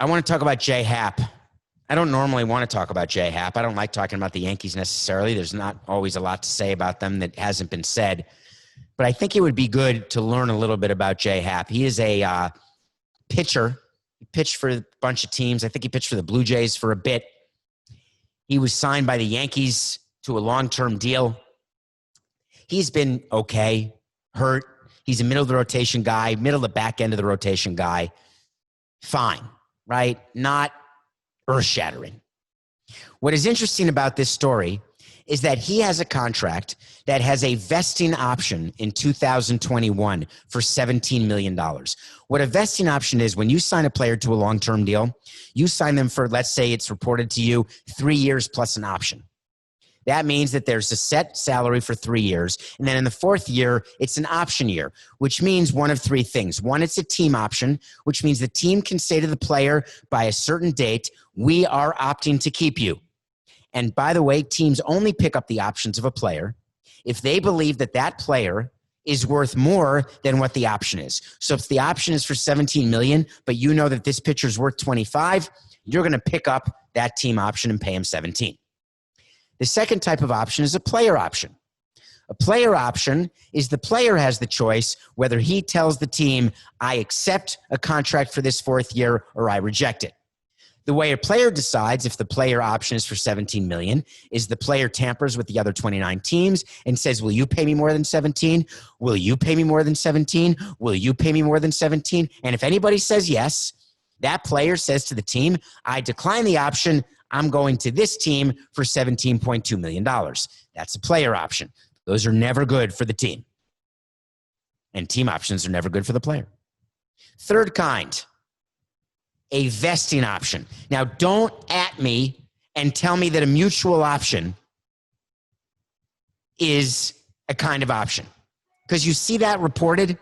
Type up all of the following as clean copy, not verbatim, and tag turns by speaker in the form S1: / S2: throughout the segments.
S1: I want to talk about J Happ. I don't normally want to talk about J Happ. I don't like talking about the Yankees necessarily. There's not always a lot to say about them that hasn't been said. But I think it would be good to learn a little bit about J Happ. He is a pitcher. He pitched for a bunch of teams. I think he pitched for the Blue Jays for a bit. He was signed by the Yankees to a long-term deal. He's been okay, hurt. He's a middle of the rotation guy, middle to back end of the rotation guy. Fine, right? Not earth-shattering. What is interesting about this story is that he has a contract that has a vesting option in 2021 for $17 million. What a vesting option is, when you sign a player to a long-term deal, you sign them for, let's say it's reported to you, 3 years plus an option. That means that there's a set salary for 3 years. And then in the fourth year, it's an option year, which means one of three things. One, it's a team option, which means the team can say to the player by a certain date, we are opting to keep you. And by the way, teams only pick up the options of a player if they believe that that player is worth more than what the option is. So if the option is for $17 million, but you know that this pitcher's worth $25, you're going to pick up that team option and pay him $17. The second type of option is a player option. A player option is the player has the choice whether he tells the team, I accept a contract for this fourth year or I reject it. The way a player decides if the player option is for $17 million is the player tampers with the other 29 teams and says, will you pay me more than 17? Will you pay me more than 17? Will you pay me more than 17? And if anybody says yes, that player says to the team, I decline the option. I'm going to this team for $17.2 million. That's a player option. Those are never good for the team. And team options are never good for the player. Third kind, a vesting option. Now, don't at me and tell me that a mutual option is a kind of option. Because you see that reported?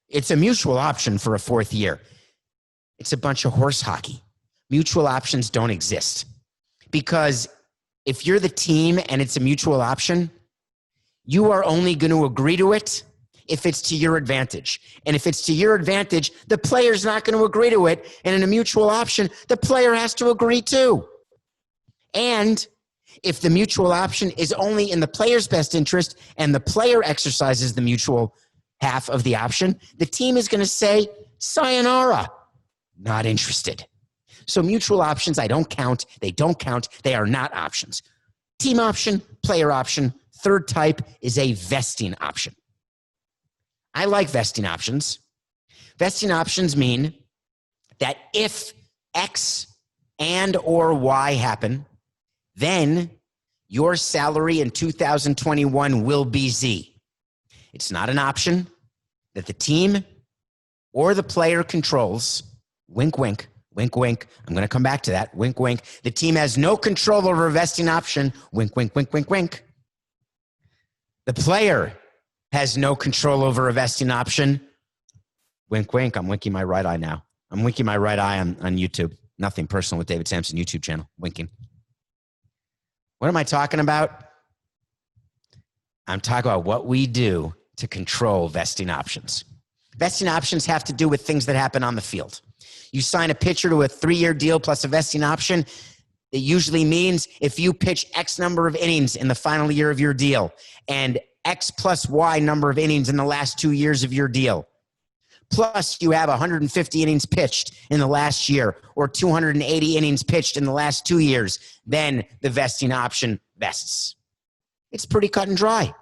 S1: It's a mutual option for a fourth year. It's a bunch of horse hockey. Mutual options don't exist. Because if you're the team and it's a mutual option, you are only going to agree to it if it's to your advantage. And if it's to your advantage, the player's not going to agree to it. And in a mutual option, the player has to agree too. And if the mutual option is only in the player's best interest and the player exercises the mutual half of the option, the team is going to say, sayonara, not interested. So mutual options, I don't count. They don't count. They are not options. Team option, player option. Third type is a vesting option. I like vesting options. Vesting options mean that if X and or Y happen, then your salary in 2021 will be Z. It's not an option that the team or the player controls. Wink, wink, wink, wink. I'm going to come back to that. Wink, wink. The team has no control over a vesting option. Wink, wink, wink, wink, wink. The player has no control over a vesting option. Wink, wink. I'm winking my right eye now. I'm winking my right eye on YouTube. Nothing personal with David Samson YouTube channel. Winking. What am I talking about? I'm talking about what we do to control vesting options. Vesting options have to do with things that happen on the field. You sign a pitcher to a 3-year deal plus a vesting option. It usually means if you pitch X number of innings in the final year of your deal and X plus Y number of innings in the last 2 years of your deal, plus you have 150 innings pitched in the last year or 280 innings pitched in the last 2 years, then the vesting option vests. It's pretty cut and dry.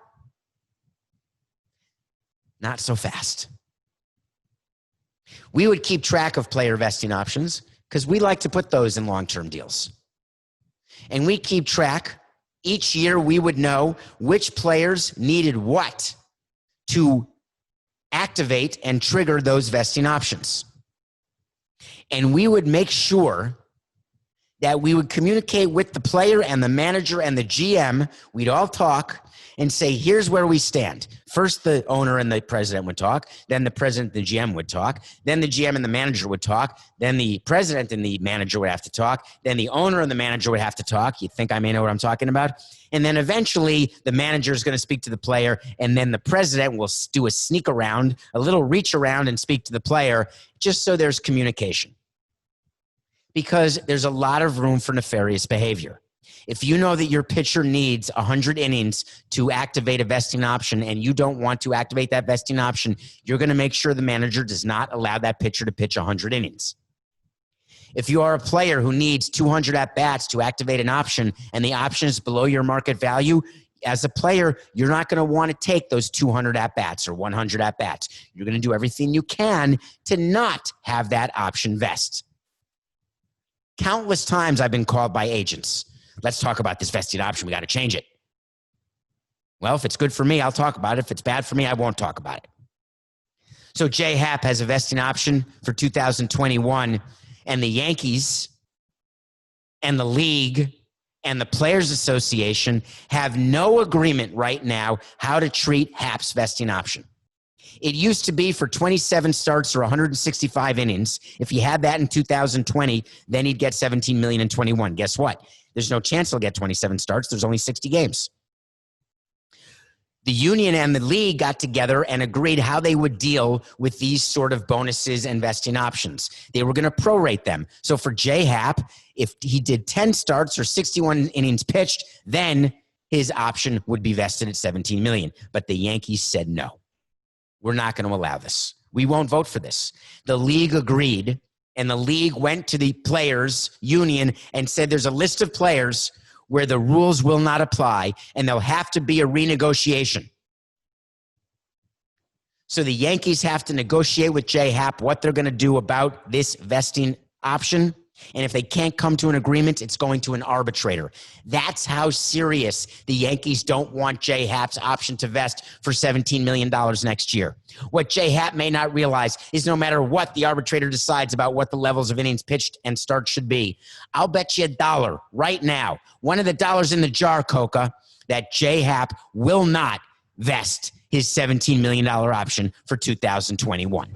S1: Not so fast. We would keep track of player vesting options because we like to put those in long-term deals. And we keep track. Each year we would know which players needed what to activate and trigger those vesting options. And we would make sure that we would communicate with the player and the manager and the GM. We'd all talk and say, here's where we stand. First, the owner and the president would talk. Then the president and the GM would talk. Then the GM and the manager would talk. Then the president and the manager would have to talk. Then the owner and the manager would have to talk. You think I may know what I'm talking about? And then eventually the manager is going to speak to the player. And then the president will do a sneak around, a little reach around and speak to the player just so there's communication. because there's a lot of room for nefarious behavior. If you know that your pitcher needs 100 innings to activate a vesting option and you don't want to activate that vesting option, you're going to make sure the manager does not allow that pitcher to pitch 100 innings. If you are a player who needs 200 at-bats to activate an option and the option is below your market value, as a player, you're not going to want to take those 200 at-bats or 100 at-bats. You're going to do everything you can to not have that option vest. Countless times I've been called by agents. Let's talk about this vested option. We got to change it. Well, if it's good for me, I'll talk about it. If it's bad for me, I won't talk about it. So Jay Happ has a vesting option for 2021, and the Yankees and the league and the Players Association have no agreement right now how to treat Happ's vesting option. It used to be for 27 starts or 165 innings. If he had that in 2020, then he'd get $17 million in 21. Guess what? There's no chance he'll get 27 starts. There's only 60 games. The union and the league got together and agreed how they would deal with these sort of bonuses and vesting options. They were going to prorate them. So for Jay Happ, if he did 10 starts or 61 innings pitched, then his option would be vested at $17 million. But the Yankees said no. We're not going to allow this. We won't vote for this. The league agreed, and the league went to the players' union and said there's a list of players where the rules will not apply, and there'll have to be a renegotiation. So the Yankees have to negotiate with Jay Happ what they're going to do about this vesting option. And if they can't come to an agreement, it's going to an arbitrator. That's how serious the Yankees don't want Jay Happ's option to vest for $17 million next year. What Jay Happ may not realize is no matter what the arbitrator decides about what the levels of innings pitched and starts should be, I'll bet you $1 right now, one of the dollars in the jar, Coca, that Jay Happ will not vest his $17 million option for 2021.